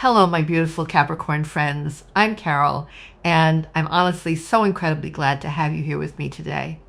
Hello, my beautiful Capricorn friends. I'm Carol, and I'm honestly so incredibly glad to have you here with me today.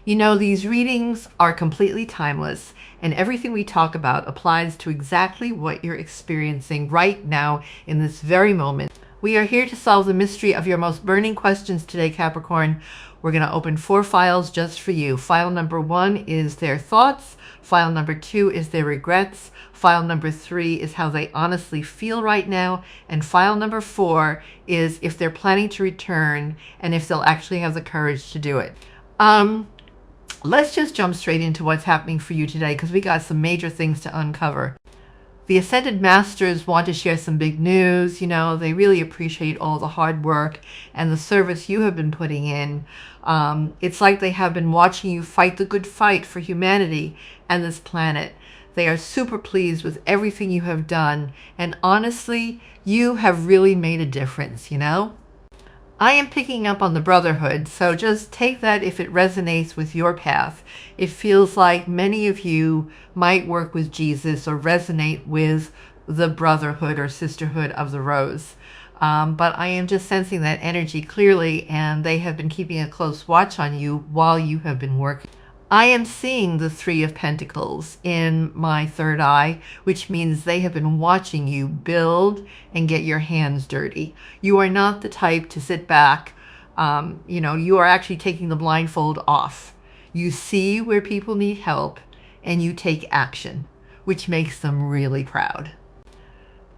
You know, these readings are completely timeless, and everything we talk about applies to exactly what you're experiencing right now in this very moment. We are here to solve the mystery of your most burning questions today, Capricorn. We're going to open 4 files just for you. File number 1 is their thoughts. File number 2 is their regrets. File number 3 is how they honestly feel right now. And file number 4 is if they're planning to return and if they'll actually have the courage to do it. Let's just jump straight into what's happening for you today, because we got some major things to uncover. The Ascended Masters want to share some big news. You know, they really appreciate all the hard work and the service you have been putting in. It's like they have been watching you fight the good fight for humanity and this planet. They are super pleased with everything you have done. And honestly, you have really made a difference, you know? I am picking up on the brotherhood, so just take that if it resonates with your path. It feels like many of you might work with Jesus or resonate with the brotherhood or sisterhood of the rose. But I am just sensing that energy clearly, and they have been keeping a close watch on you while you have been working. I am seeing the 3 of Pentacles in my third eye, which means they have been watching you build and get your hands dirty. You are not the type to sit back. You are actually taking the blindfold off. You see where people need help and you take action, which makes them really proud.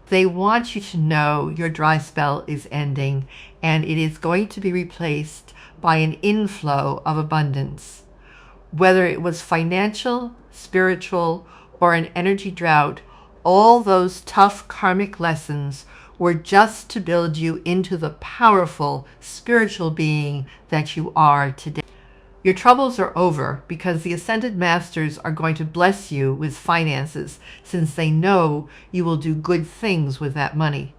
They want you to know your dry spell is ending and it is going to be replaced by an inflow of abundance. Whether it was financial, spiritual, or an energy drought, all those tough karmic lessons were just to build you into the powerful spiritual being that you are today. Your troubles are over because the Ascended Masters are going to bless you with finances, since they know you will do good things with that money.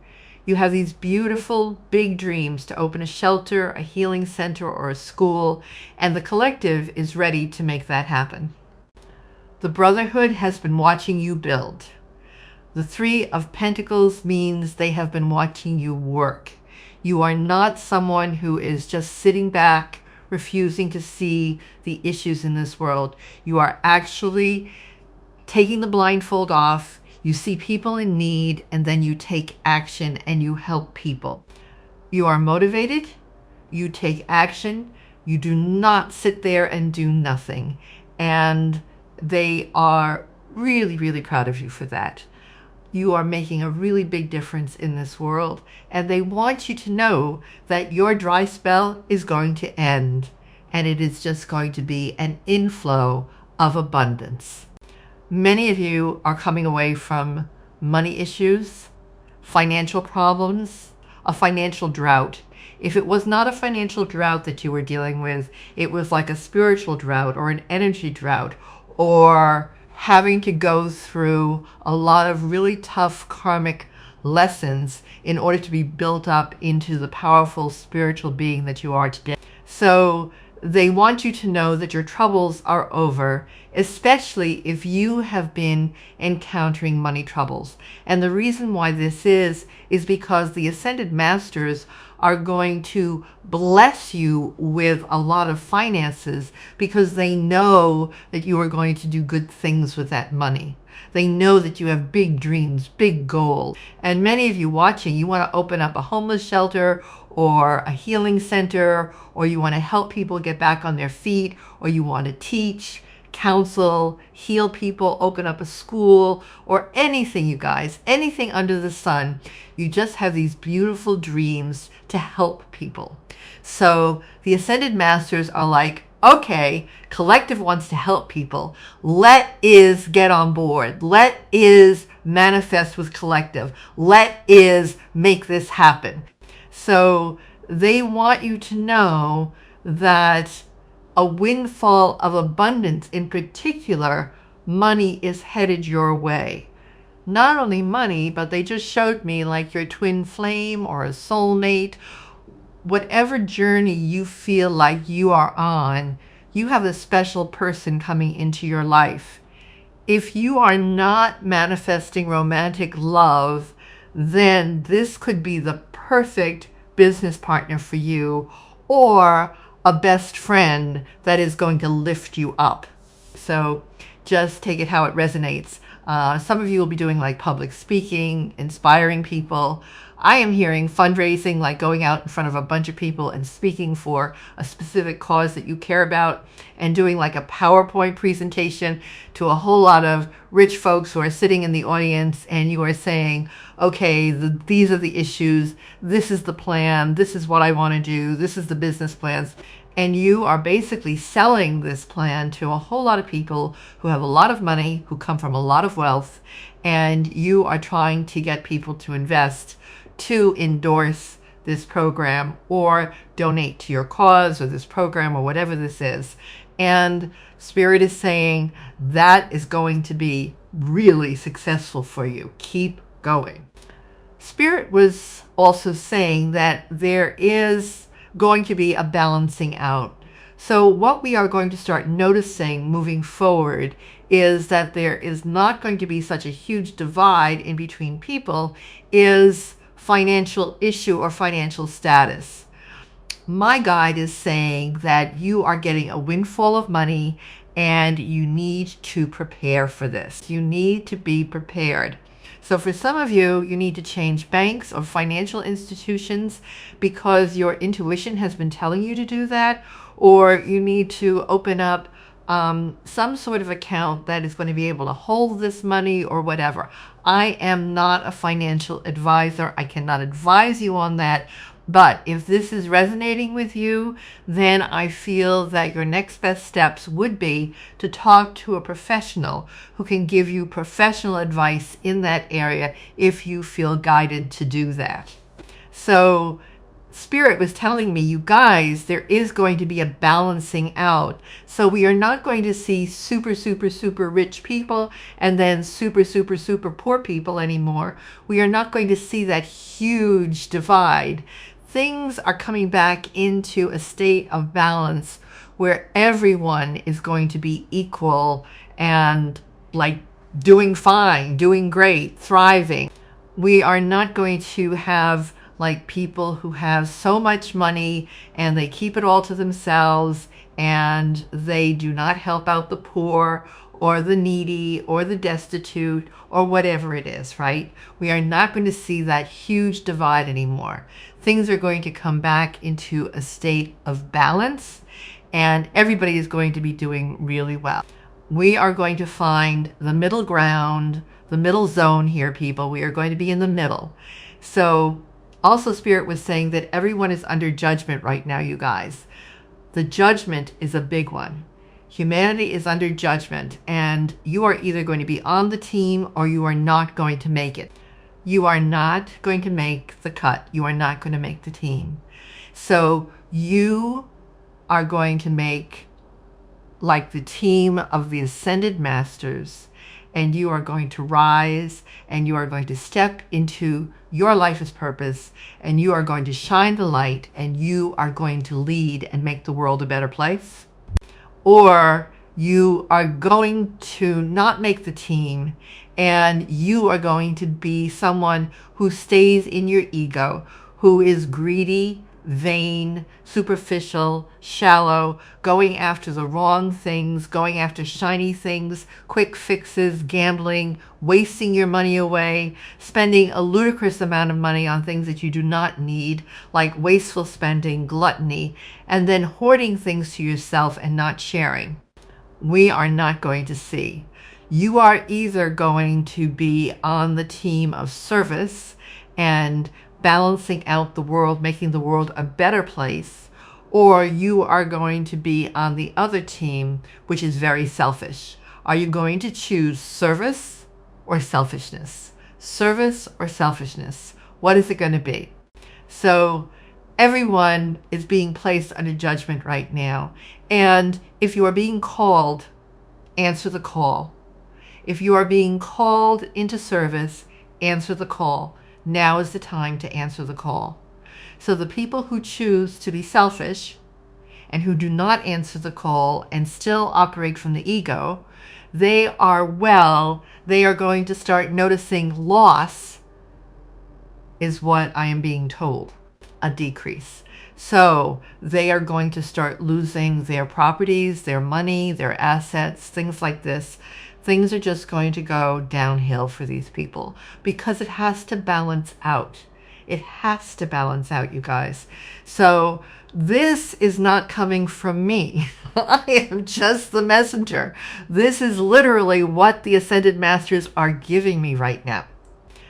You have these beautiful, big dreams to open a shelter, a healing center, or a school, and the collective is ready to make that happen. The Brotherhood has been watching you build. The 3 of Pentacles means they have been watching you work. You are not someone who is just sitting back, refusing to see the issues in this world. You are actually taking the blindfold off. You see people in need, and then you take action and you help people. You are motivated, you take action, you do not sit there and do nothing. And they are really, really proud of you for that. You are making a really big difference in this world, and they want you to know that your dry spell is going to end, and it is just going to be an inflow of abundance. Many of you are coming away from money issues, financial problems, a financial drought. If it was not a financial drought that you were dealing with, it was like a spiritual drought or an energy drought, or having to go through a lot of really tough karmic lessons in order to be built up into the powerful spiritual being that you are today. So they want you to know that your troubles are over, especially if you have been encountering money troubles. And the reason why this is because the Ascended Masters are going to bless you with a lot of finances because they know that you are going to do good things with that money. They know that you have big dreams, big goals. And many of you watching, you want to open up a homeless shelter or a healing center, or you want to help people get back on their feet, or you want to teach, counsel, heal people, open up a school, or anything, you guys, anything under the sun. You just have these beautiful dreams to help people. So the Ascended Masters are like, okay, collective wants to help people. Let is get on board. Let is manifest with collective. Let is make this happen. So they want you to know that a windfall of abundance, in particular, money is headed your way. Not only money, but they just showed me like your twin flame or a soulmate. Whatever journey you feel like you are on, you have a special person coming into your life. If you are not manifesting romantic love, then this could be the perfect business partner for you, or a best friend that is going to lift you up. So just take it how it resonates. Some of you will be doing like public speaking, inspiring people. I am hearing fundraising, like going out in front of a bunch of people and speaking for a specific cause that you care about, and doing like a PowerPoint presentation to a whole lot of rich folks who are sitting in the audience, and you are saying, okay, these are the issues, this is the plan, this is what I want to do, this is the business plans. And you are basically selling this plan to a whole lot of people who have a lot of money, who come from a lot of wealth, and you are trying to get people to invest, to endorse this program or donate to your cause or this program or whatever this is. And Spirit is saying that is going to be really successful for you. Keep going. Spirit was also saying that there is going to be a balancing out. So what we are going to start noticing moving forward is that there is not going to be such a huge divide in between people, is financial issue or financial status. My guide is saying that you are getting a windfall of money and you need to prepare for this. You need to be prepared. So for some of you, you need to change banks or financial institutions because your intuition has been telling you to do that, or you need to open up some sort of account that is going to be able to hold this money or whatever. I am not a financial advisor. I cannot advise you on that. But if this is resonating with you, then I feel that your next best steps would be to talk to a professional who can give you professional advice in that area if you feel guided to do that. So Spirit was telling me, you guys, there is going to be a balancing out. So we are not going to see super, super, super rich people and then super, super, super poor people anymore. We are not going to see that huge divide. Things are coming back into a state of balance where everyone is going to be equal and like doing fine, doing great, thriving. We are not going to have like people who have so much money and they keep it all to themselves and they do not help out the poor or the needy or the destitute or whatever it is, right? We are not going to see that huge divide anymore. Things are going to come back into a state of balance and everybody is going to be doing really well. We are going to find the middle ground, the middle zone here, people. We are going to be in the middle. So also Spirit was saying that everyone is under judgment right now, you guys. The judgment is a big one. Humanity is under judgment, and you are either going to be on the team or you are not going to make it. You are not going to make the cut. You are not going to make the team. So you are going to make like the team of the Ascended Masters, and you are going to rise and you are going to step into your life's purpose and you are going to shine the light and you are going to lead and make the world a better place. Or you are going to not make the team and you are going to be someone who stays in your ego, who is greedy, vain, superficial, shallow, going after the wrong things, going after shiny things, quick fixes, gambling, wasting your money away, spending a ludicrous amount of money on things that you do not need, like wasteful spending, gluttony, and then hoarding things to yourself and not sharing. We are not going to see. You are either going to be on the team of service and balancing out the world, making the world a better place, or you are going to be on the other team, which is very selfish. Are you going to choose service or selfishness? Service or selfishness? What is it going to be? So everyone is being placed under judgment right now. And if you are being called, answer the call. If you are being called into service, answer the call. Now is the time to answer the call. So the people who choose to be selfish and who do not answer the call and still operate from the ego, they are going to start noticing loss is what I am being told. A decrease. So they are going to start losing their properties, their money, their assets, things like this. Things are just going to go downhill for these people because it has to balance out. It has to balance out, you guys. So this is not coming from me. I am just the messenger. This is literally what the Ascended Masters are giving me right now.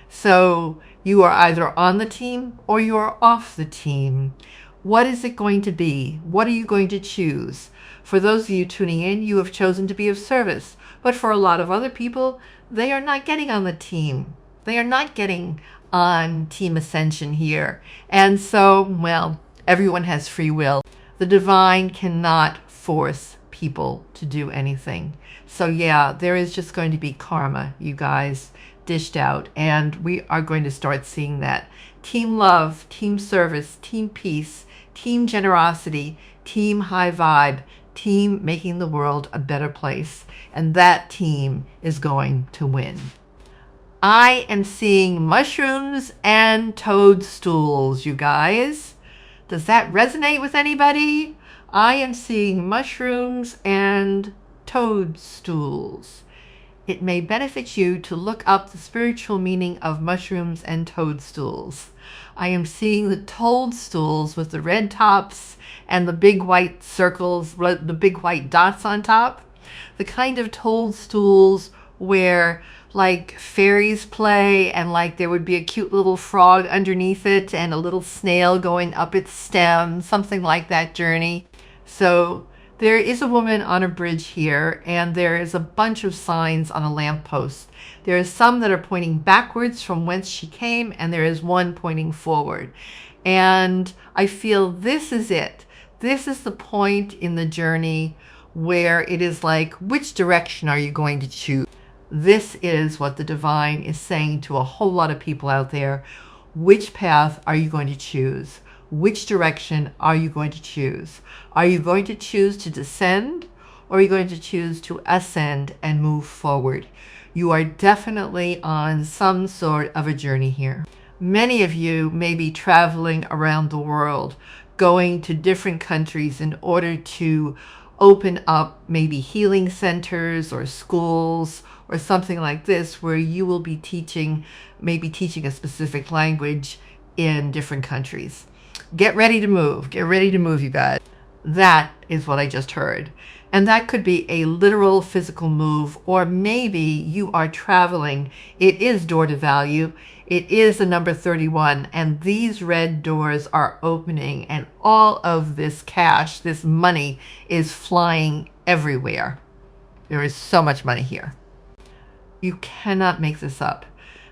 So you are either on the team or you are off the team. What is it going to be? What are you going to choose? For those of you tuning in, you have chosen to be of service. But for a lot of other people, they are not getting on the team. They are not getting on Team Ascension here. And so, well, everyone has free will. The divine cannot force people to do anything. So yeah, there is just going to be karma, you guys, dished out. And we are going to start seeing that. Team love, team service, team peace, team generosity, team high vibe, team making the world a better place. And that team is going to win. I am seeing mushrooms and toadstools, you guys. Does that resonate with anybody? I am seeing mushrooms and toadstools. It may benefit you to look up the spiritual meaning of mushrooms and toadstools. I am seeing the toadstools with the red tops and the big white circles, the big white dots on top. The kind of toadstools where like fairies play and like there would be a cute little frog underneath it and a little snail going up its stem, something like that journey. So there is a woman on a bridge here, and there is a bunch of signs on a lamppost. There are some that are pointing backwards from whence she came, and there is one pointing forward. And I feel this is it. This is the point in the journey where it is like, which direction are you going to choose? This is what the divine is saying to a whole lot of people out there. Which path are you going to choose? Which direction are you going to choose? Are you going to choose to descend, or are you going to choose to ascend and move forward? You are definitely on some sort of a journey here. Many of you may be traveling around the world, going to different countries in order to open up maybe healing centers or schools or something like this, where you will be teaching, maybe teaching a specific language in different countries. Get ready to move. Get ready to move, you guys. That is what I just heard. And that could be a literal physical move, or maybe you are traveling. It is door to value. It is the number 31, and these red doors are opening, and all of this cash, this money, is flying everywhere. There is so much money here. You cannot make this up.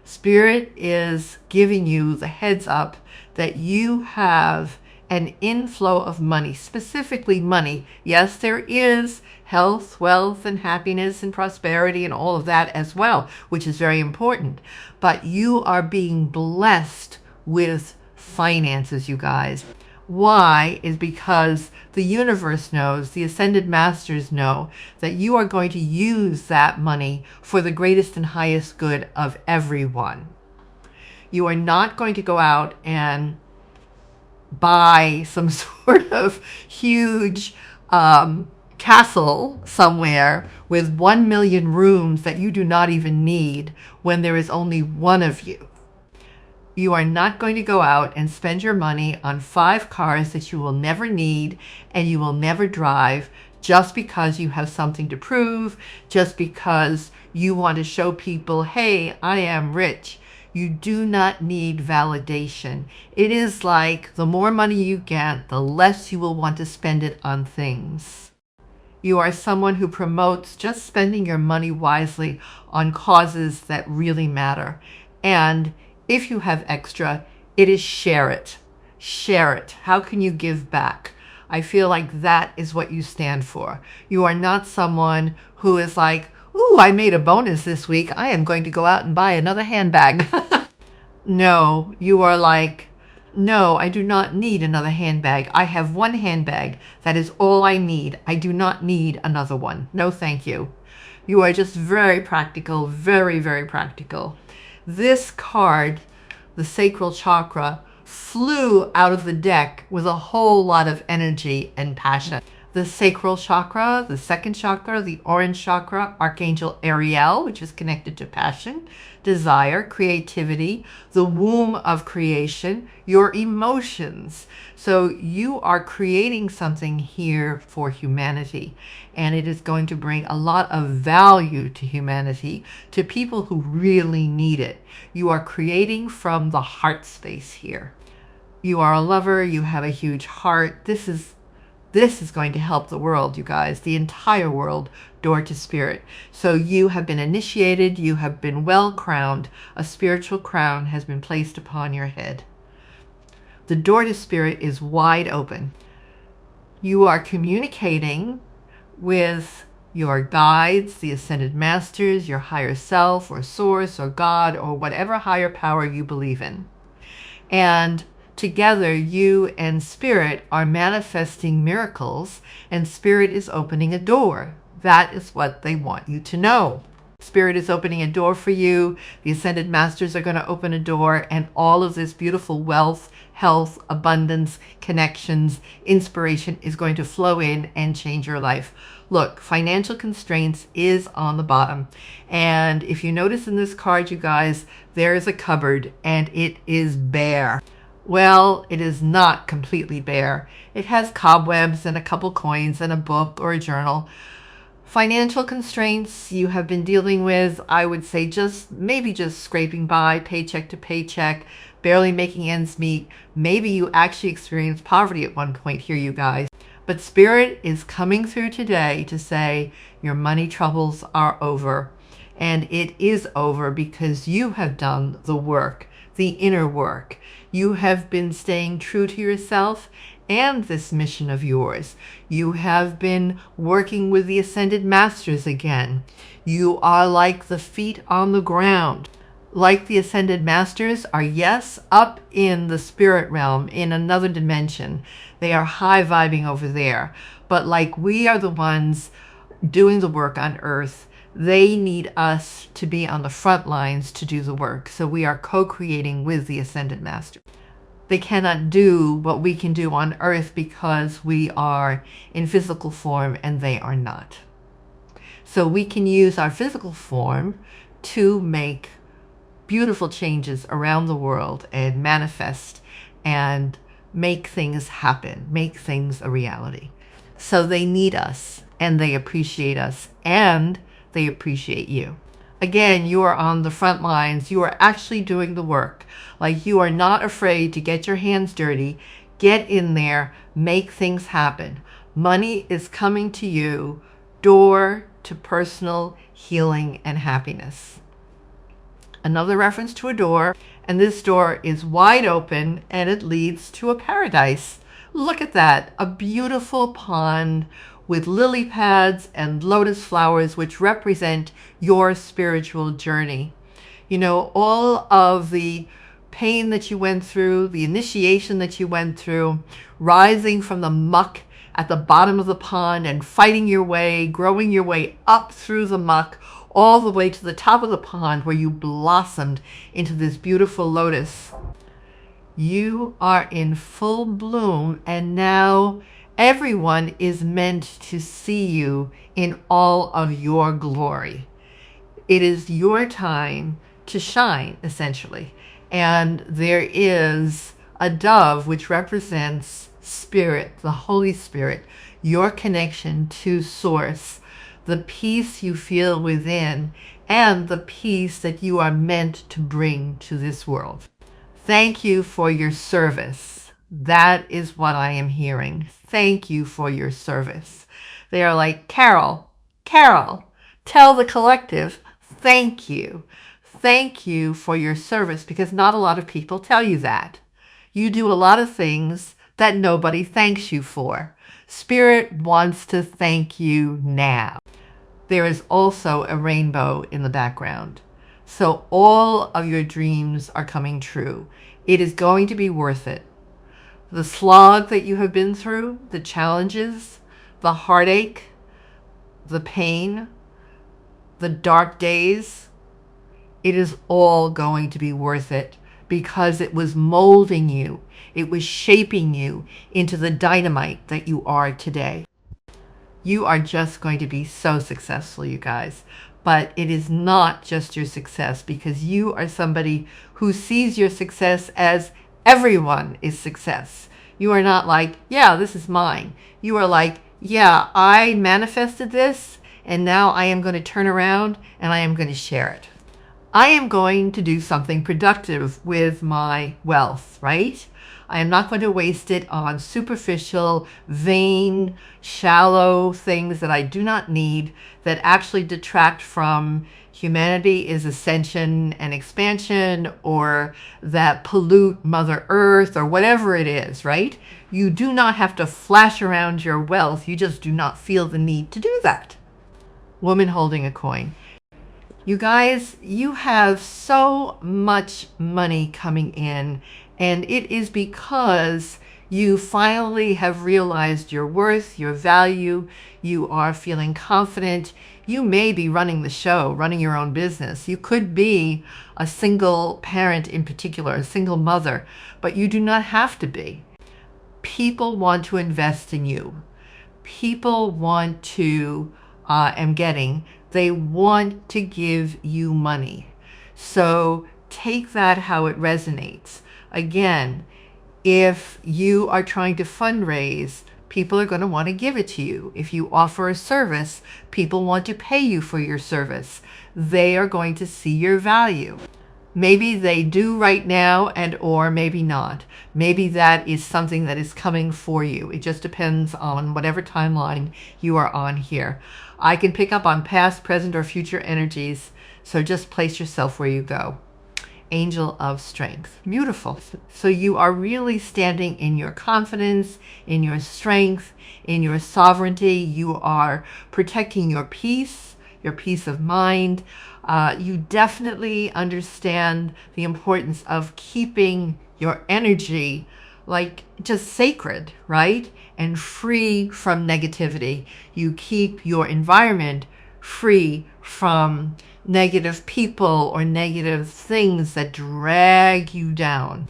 Spirit is giving you the heads up that you have an inflow of money, specifically money. Yes, there is health, wealth, and happiness and prosperity and all of that as well, which is very important. But you are being blessed with finances, you guys. Why? Is because the universe knows, the Ascended Masters know, that you are going to use that money for the greatest and highest good of everyone. You are not going to go out and buy some sort of huge castle somewhere with 1 million rooms that you do not even need when there is only one of you. You are not going to go out and spend your money on 5 cars that you will never need and you will never drive just because you have something to prove, just because you want to show people, hey, I am rich. You do not need validation. It is like the more money you get, the less you will want to spend it on things. You are someone who promotes just spending your money wisely on causes that really matter. And if you have extra, it is share it. Share it. How can you give back? I feel like that is what you stand for. You are not someone who is like, ooh, I made a bonus this week. I am going to go out and buy another handbag. No, you are like, no, I do not need another handbag. I have one handbag. That is all I need. I do not need another one. No, thank you. You are just very practical, very, very practical. This card the sacral chakra, flew out of the deck with a whole lot of energy and passion. The sacral chakra, the second chakra, the orange chakra, Archangel Ariel, which is connected to passion, desire, creativity, the womb of creation, your emotions. So you are creating something here for humanity, and it is going to bring a lot of value to humanity, to people who really need it. You are creating from the heart space here. You are a lover, you have a huge heart. This is going to help the world, you guys, the entire world, door to spirit. So you have been initiated, you have been well crowned. A spiritual crown has been placed upon your head. The door to spirit is wide open. You are communicating with your guides, the ascended masters, your higher self or source or God or whatever higher power you believe in. And together, you and spirit are manifesting miracles, and spirit is opening a door. That is what they want you to know. Spirit is opening a door for you. The ascended masters are going to open a door, and all of this beautiful wealth, health, abundance, connections, inspiration is going to flow in and change your life. Look, financial constraints is on the bottom. And if you notice in this card, you guys, there is a cupboard and it is bare. Well, it is not completely bare. It has cobwebs and a couple coins and a book or a journal. Financial constraints you have been dealing with, I would say maybe just scraping by, paycheck to paycheck, barely making ends meet. Maybe you actually experienced poverty at one point here, you guys. But Spirit is coming through today to say your money troubles are over. And it is over because you have done the work, the inner work. You have been staying true to yourself and this mission of yours. You have been working with the ascended masters again. You are like the feet on the ground. Like the ascended masters are, yes, up in the spirit realm, in another dimension. They are high vibing over there. But like we are the ones doing the work on earth, they need us to be on the front lines to do the work. So we are co-creating with the ascended master. They cannot do what we can do on earth because we are in physical form and they are not. So we can use our physical form to make beautiful changes around the world and manifest and make things happen, make things a reality. So they need us and they appreciate us and they appreciate you. Again, you are on the front lines. You are actually doing the work. Like, you are not afraid to get your hands dirty, get in there, make things happen. Money is coming to you, door to personal healing and happiness. Another reference to a door, and this door is wide open and it leads to a paradise. Look at that, a beautiful pond with lily pads and lotus flowers, which represent your spiritual journey. You know, all of the pain that you went through, the initiation that you went through, rising from the muck at the bottom of the pond and fighting your way, growing your way up through the muck, all the way to the top of the pond where you blossomed into this beautiful lotus. You are in full bloom, and now everyone is meant to see you in all of your glory. It is your time to shine, essentially. And there is a dove which represents Spirit, the Holy Spirit, your connection to Source, the peace you feel within, and the peace that you are meant to bring to this world. Thank you for your service. That is what I am hearing. Thank you for your service. They are like, Carol, tell the collective, thank you. Thank you for your service, because not a lot of people tell you that. You do a lot of things that nobody thanks you for. Spirit wants to thank you now. There is also a rainbow in the background. So all of your dreams are coming true. It is going to be worth it. The slog that you have been through, the challenges, the heartache, the pain, the dark days, it is all going to be worth it, because it was molding you. It was shaping you into the dynamite that you are today. You are just going to be so successful, you guys. But it is not just your success, because you are somebody who sees your success as everyone is success. You are not like, yeah, this is mine. You are like, yeah, I manifested this, and now I am going to turn around and I am going to share it. I am going to do something productive with my wealth, right? I am not going to waste it on superficial, vain, shallow things that I do not need, that actually detract from humanity's ascension and expansion, or that pollute Mother Earth, or whatever it is, right? You do not have to flash around your wealth. You just do not feel the need to do that. Woman holding a coin. You guys, you have so much money coming in, and it is because you finally have realized your worth, your value. You are feeling confident. You may be running the show, running your own business. You could be a single parent in particular, a single mother, but you do not have to be. People want to invest in you. People want to, they want to give you money. So take that how it resonates. Again, if you are trying to fundraise, people are going to want to give it to you. If you offer a service, people want to pay you for your service. They are going to see your value. Maybe they do right now, and or maybe not. Maybe that is something that is coming for you. It just depends on whatever timeline you are on here. I can pick up on past, present, or future energies, so just place yourself where you go. Angel of Strength. Beautiful. So you are really standing in your confidence, in your strength, in your sovereignty. You are protecting your peace of mind. You definitely understand the importance of keeping your energy like just sacred, right? And free from negativity. You keep your environment free from negative people or negative things that drag you down.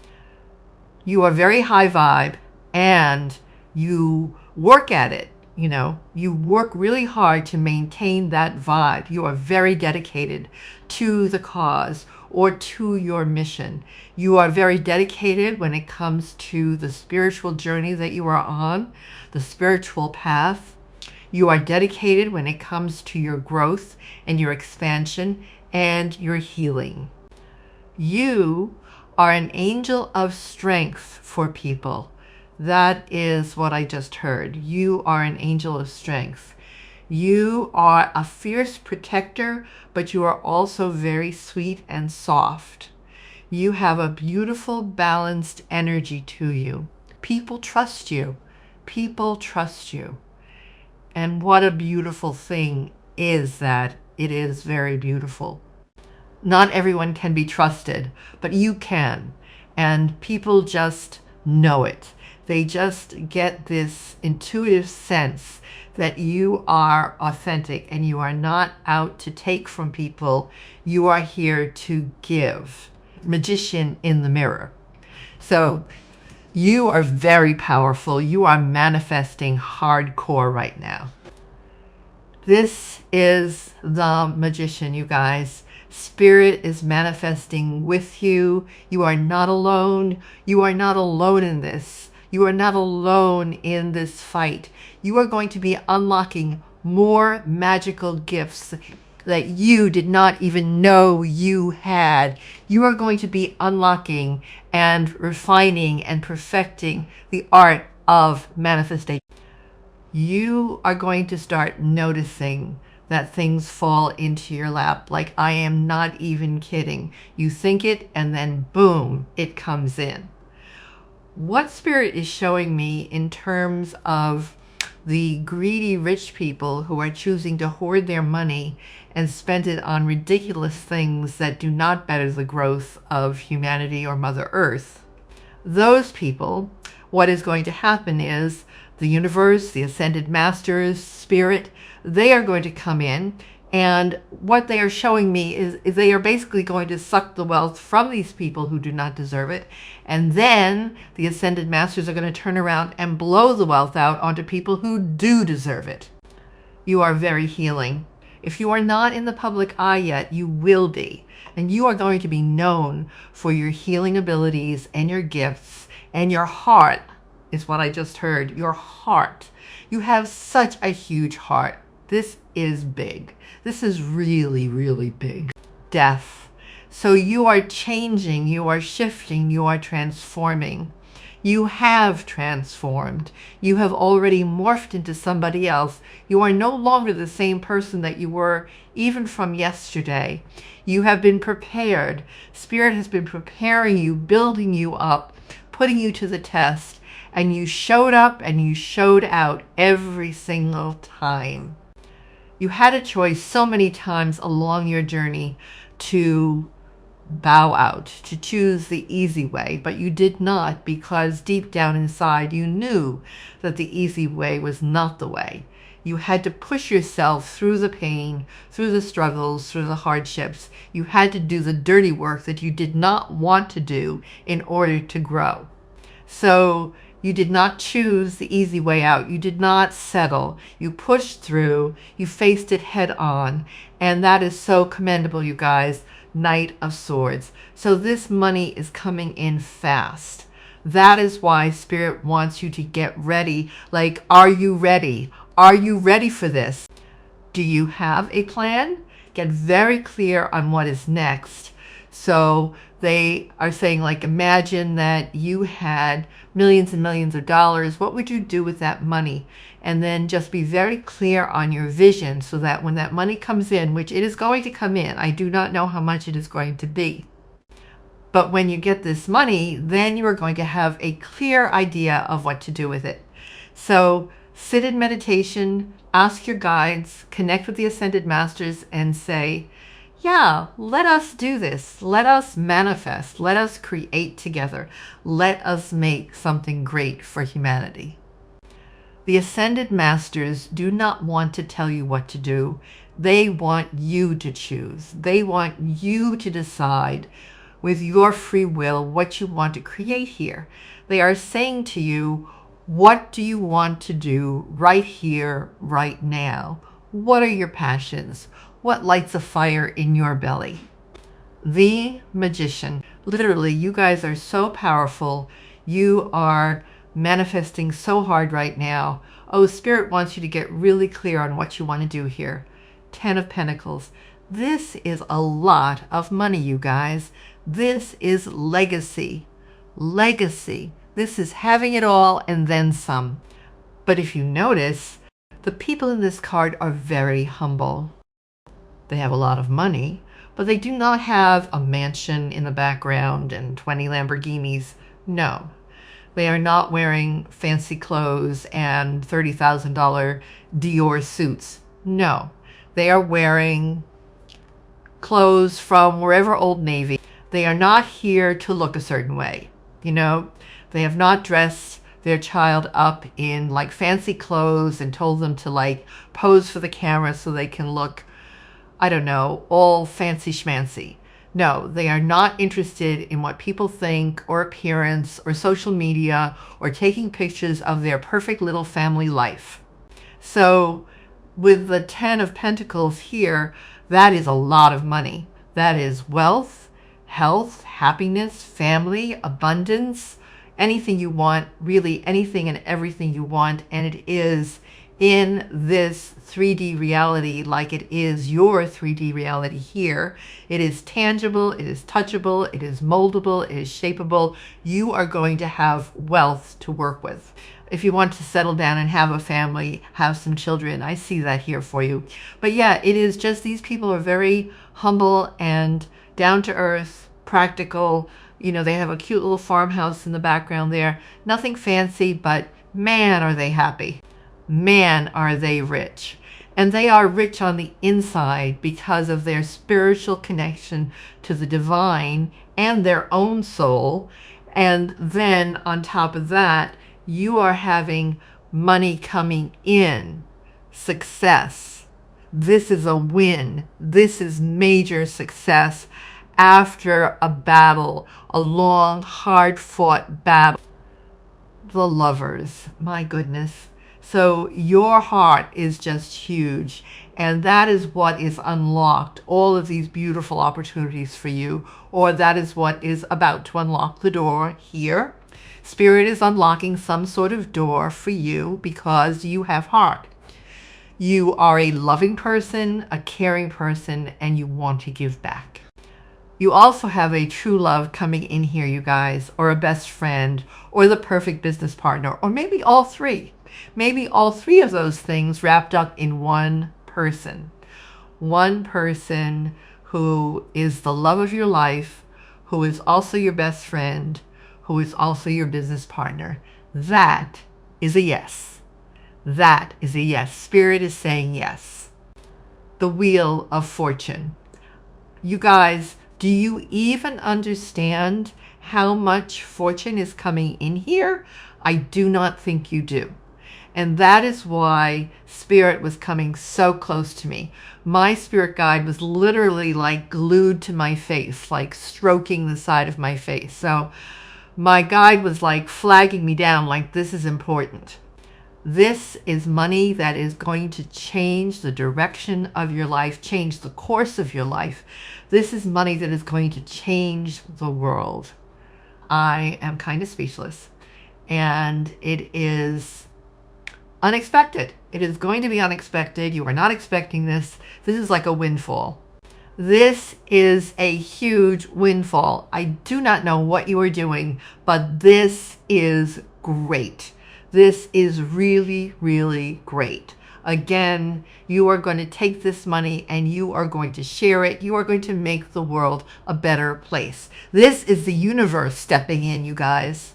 You are very high vibe, and you work at it. You know, you work really hard to maintain that vibe. You are very dedicated to the cause or to your mission. You are very dedicated when it comes to the spiritual journey that you are on, the spiritual path. You are dedicated when it comes to your growth and your expansion and your healing. You are an angel of strength for people. That is what I just heard. You are an angel of strength. You are a fierce protector, but you are also very sweet and soft. You have a beautiful, balanced energy to you. People trust you. People trust you. And what a beautiful thing is that. It is very beautiful. Not everyone can be trusted, but you can. And people just know it. They just get this intuitive sense that you are authentic and you are not out to take from people. You are here to give. Magician in the mirror. So you are very powerful. You are manifesting hardcore right now. This is the Magician, you guys. Spirit is manifesting with you. You are not alone. You are not alone in this. You are not alone in this fight. You are going to be unlocking more magical gifts that you did not even know you had. You are going to be unlocking and refining and perfecting the art of manifestation. You are going to start noticing that things fall into your lap. Like, I am not even kidding. You think it, and then boom, it comes in. What Spirit is showing me in terms of the greedy rich people who are choosing to hoard their money and spend it on ridiculous things that do not better the growth of humanity or Mother Earth. Those people, what is going to happen is the universe, the ascended masters, Spirit, they are going to come in And what they are showing me is they are basically going to suck the wealth from these people who do not deserve it. And then the Ascended Masters are going to turn around and blow the wealth out onto people who do deserve it. You are very healing. If you are not in the public eye yet, you will be. And you are going to be known for your healing abilities and your gifts and your heart, is what I just heard. Your heart. You have such a huge heart. This is big. This is really, really big. Death. So you are changing, you are shifting, you are transforming. You have transformed. You have already morphed into somebody else. You are no longer the same person that you were even from yesterday. You have been prepared. Spirit has been preparing you, building you up, putting you to the test, and you showed up and you showed out every single time. You had a choice so many times along your journey to bow out, to choose the easy way, but you did not, because deep down inside you knew that the easy way was not the way. You had to push yourself through the pain, through the struggles, through the hardships. You had to do the dirty work that you did not want to do in order to grow. So you did not choose the easy way out. You did not settle. You pushed through. You faced it head on. And that is so commendable, you guys. Knight of Swords. So this money is coming in fast. That is why Spirit wants you to get ready. Like, are you ready? Are you ready for this? Do you have a plan? Get very clear on what is next. So they are saying, like, imagine that you had millions and millions of dollars. What would you do with that money? And then just be very clear on your vision so that when that money comes in, which it is going to come in, I do not know how much it is going to be. But when you get this money, then you are going to have a clear idea of what to do with it. So sit in meditation, ask your guides, connect with the Ascended Masters and say, yeah, let us do this. Let us manifest. Let us create together. Let us make something great for humanity. The Ascended Masters do not want to tell you what to do. They want you to choose. They want you to decide with your free will what you want to create here. They are saying to you, what do you want to do right here, right now? What are your passions? What lights a fire in your belly? The Magician. Literally, you guys are so powerful. You are manifesting so hard right now. Oh, Spirit wants you to get really clear on what you want to do here. 10 of Pentacles. This is a lot of money, you guys. This is legacy. Legacy. This is having it all and then some. But if you notice, the people in this card are very humble. They have a lot of money, but they do not have a mansion in the background and 20 Lamborghinis. No. They are not wearing fancy clothes and $30,000 Dior suits. No. They are wearing clothes from wherever Old Navy. They are not here to look a certain way. You know, they have not dressed their child up in like fancy clothes and told them to like pose for the camera so they can look, I don't know, all fancy schmancy. No, they are not interested in what people think or appearance or social media or taking pictures of their perfect little family life. So with the 10 of Pentacles here, that is a lot of money. That is wealth, health, happiness, family, abundance, anything you want, really anything and everything you want. And it is in this 3D reality, like it is your 3D reality here. It is tangible, it is touchable, it is moldable, it is shapeable. You are going to have wealth to work with. If you want to settle down and have a family, have some children, I see that here for you. But yeah, it is just these people are very humble and down to earth, practical. You know, they have a cute little farmhouse in the background there. Nothing fancy, but man, are they happy. Man, are they rich. And they are rich on the inside because of their spiritual connection to the divine and their own soul. And then on top of that, you are having money coming in, success, This is a win. This is major success after a battle, a long, hard-fought battle. The Lovers, my goodness. So your heart is just huge, and that is what is unlocked, all of these beautiful opportunities for you, or that is what is about to unlock the door here. Spirit is unlocking some sort of door for you because you have heart. You are a loving person, a caring person, and you want to give back. You also have a true love coming in here, you guys, or a best friend, or the perfect business partner, or maybe all three. Maybe all three of those things wrapped up in one person. One person who is the love of your life, who is also your best friend, who is also your business partner. That is a yes. That is a yes. Spirit is saying yes. The Wheel of Fortune. You guys, do you even understand how much fortune is coming in here? I do not think you do. And that is why Spirit was coming so close to me. My spirit guide was literally like glued to my face, like stroking the side of my face. So my guide was like flagging me down, like this is important. This is money that is going to change the direction of your life, change the course of your life. This is money that is going to change the world. I am kind of speechless, and it is unexpected. It is going to be unexpected. You are not expecting this. This is like a windfall. This is a huge windfall. I do not know what you are doing, but this is great. This is really, really great. Again, you are going to take this money and you are going to share it. You are going to make the world a better place. This is the universe stepping in, you guys.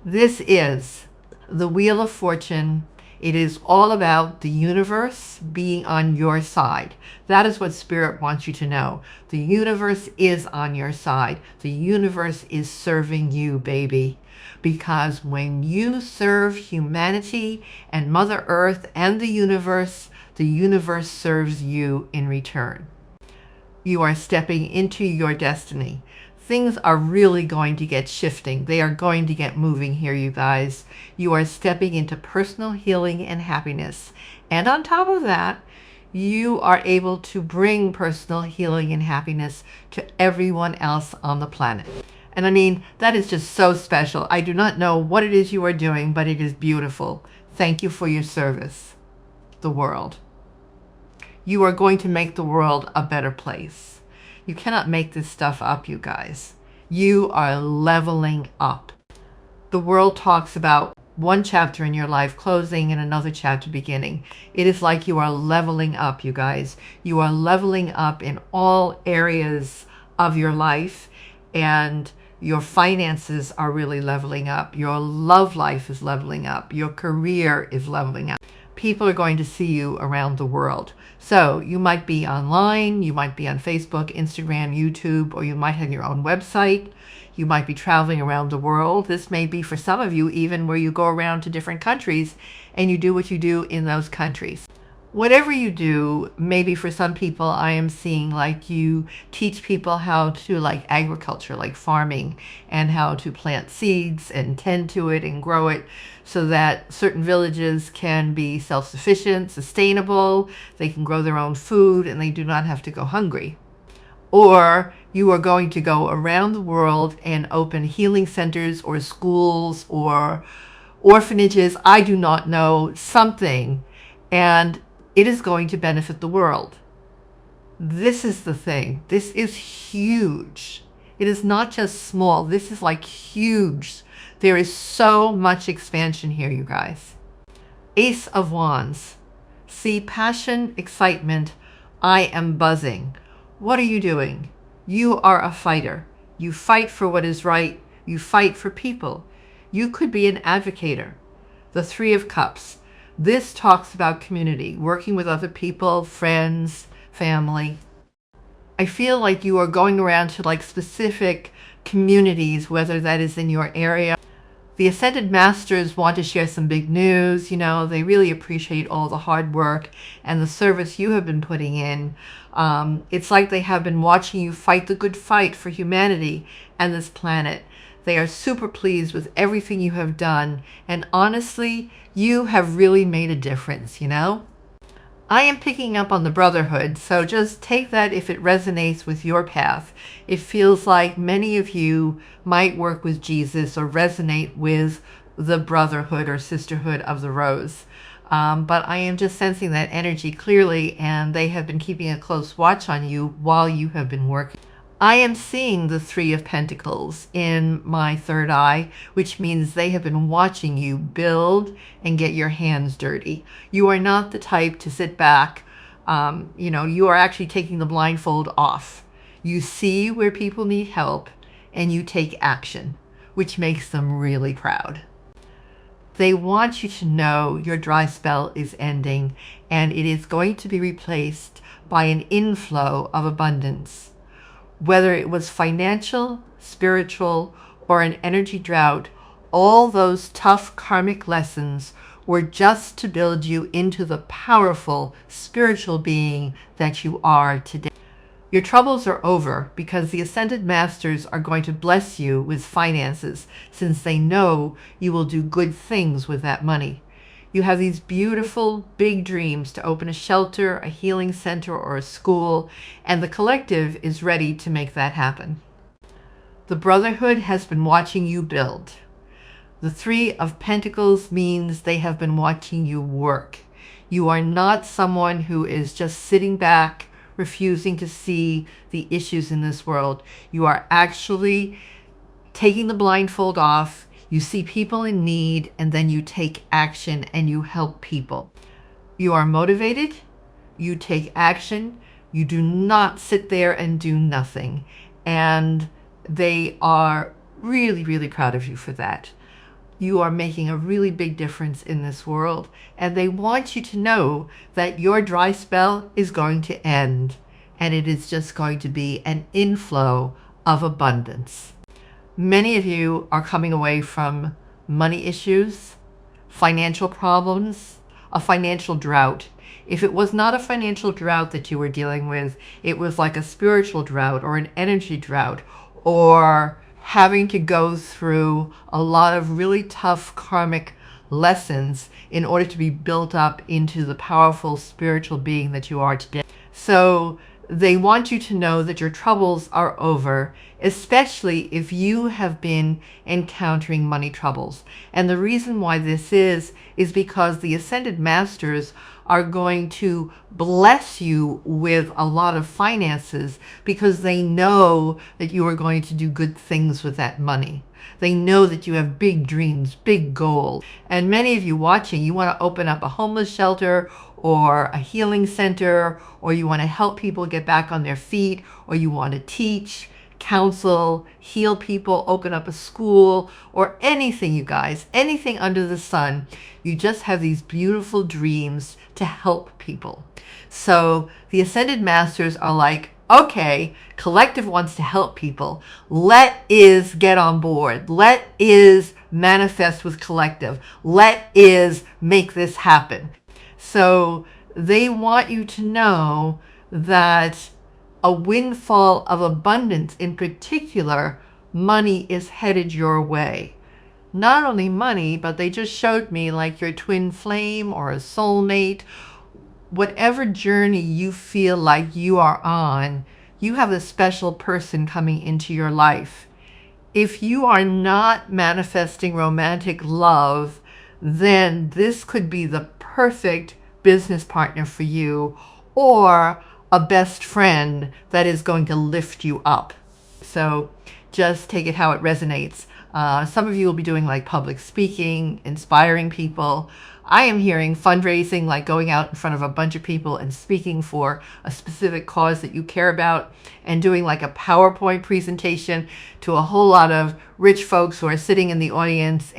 This is the Wheel of Fortune. It is all about the universe being on your side. That is what Spirit wants you to know. The universe is on your side. The universe is serving you, baby. Because when you serve humanity and Mother Earth and the universe serves you in return. You are stepping into your destiny. Things are really going to get shifting. They are going to get moving here, you guys. You are stepping into personal healing and happiness. And on top of that, you are able to bring personal healing and happiness to everyone else on the planet. And I mean, that is just so special. I do not know what it is you are doing, but it is beautiful. Thank you for your service. The world. You are going to make the world a better place. You cannot make this stuff up, you guys. You are leveling up. The world talks about one chapter in your life closing and another chapter beginning. It is like you are leveling up, you guys. You are leveling up in all areas of your life, and your finances are really leveling up. Your love life is leveling up. Your career is leveling up. People are going to see you around the world. So you might be online, you might be on Facebook, Instagram, YouTube, or you might have your own website. You might be traveling around the world. This may be for some of you even where you go around to different countries and you do what you do in those countries. Whatever you do, maybe for some people I am seeing like you teach people how to like agriculture, like farming, and how to plant seeds and tend to it and grow it so that certain villages can be self-sufficient, sustainable, they can grow their own food and they do not have to go hungry. Or you are going to go around the world and open healing centers or schools or orphanages, I do not know, something, and it is going to benefit the world. This is the thing. This is huge. It is not just small. This is like huge. There is so much expansion here, you guys. Ace of Wands. See, passion, excitement. I am buzzing. What are you doing? You are a fighter. You fight for what is right. You fight for people. You could be an advocator. The Three of Cups. This talks about community, working with other people, friends, family. I feel like you are going around to like specific communities, whether that is in your area. The Ascended Masters want to share some big news. You know, they really appreciate all the hard work and the service you have been putting in. It's like they have been watching you fight the good fight for humanity and this planet. They are super pleased with everything you have done. And honestly, you have really made a difference, you know? I am picking up on the brotherhood, so just take that if it resonates with your path. It feels like many of you might work with Jesus or resonate with the brotherhood or sisterhood of the rose. But I am just sensing that energy clearly, and they have been keeping a close watch on you while you have been working. I am seeing the Three of Pentacles in my third eye, which means they have been watching you build and get your hands dirty. You are not the type to sit back. You know, you are actually taking the blindfold off. You see where people need help and you take action, which makes them really proud. They want you to know your dry spell is ending and it is going to be replaced by an inflow of abundance. Whether it was financial, spiritual, or an energy drought, all those tough karmic lessons were just to build you into the powerful spiritual being that you are today. Your troubles are over because the Ascended Masters are going to bless you with finances since they know you will do good things with that money. You have these beautiful, big dreams to open a shelter, a healing center, or a school, and the collective is ready to make that happen. The Brotherhood has been watching you build. The Three of Pentacles means they have been watching you work. You are not someone who is just sitting back, refusing to see the issues in this world. You are actually taking the blindfold off. You see people in need, and then you take action and you help people. You are motivated, you take action, you do not sit there and do nothing. And they are really, really proud of you for that. You are making a really big difference in this world, and they want you to know that your dry spell is going to end, and it is just going to be an inflow of abundance. Many of you are coming away from money issues, financial problems, a financial drought. If it was not a financial drought that you were dealing with, it was like a spiritual drought or an energy drought, or having to go through a lot of really tough karmic lessons in order to be built up into the powerful spiritual being that you are today. So they want you to know that your troubles are over, especially if you have been encountering money troubles. And the reason why this is because the Ascended Masters are going to bless you with a lot of finances because they know that you are going to do good things with that money. They know that you have big dreams, big goals. And many of you watching, you want to open up a homeless shelter or a healing center, or you want to help people get back on their feet, or you want to teach, counsel, heal people, open up a school, or anything, you guys, anything under the sun. You just have these beautiful dreams to help people. So the Ascended Masters are like, okay, collective wants to help people. Let is get on board. Let is manifest with collective. Let is make this happen. So they want you to know that a windfall of abundance, in particular, money is headed your way. Not only money, but they just showed me like your twin flame or a soulmate. Whatever journey you feel like you are on, you have a special person coming into your life. If you are not manifesting romantic love, then this could be the perfect business partner for you, or a best friend that is going to lift you up. So just take it how it resonates. Some of you will be doing like public speaking, inspiring people. I am hearing fundraising, like going out in front of a bunch of people and speaking for a specific cause that you care about, and doing like a PowerPoint presentation to a whole lot of rich folks who are sitting in the audience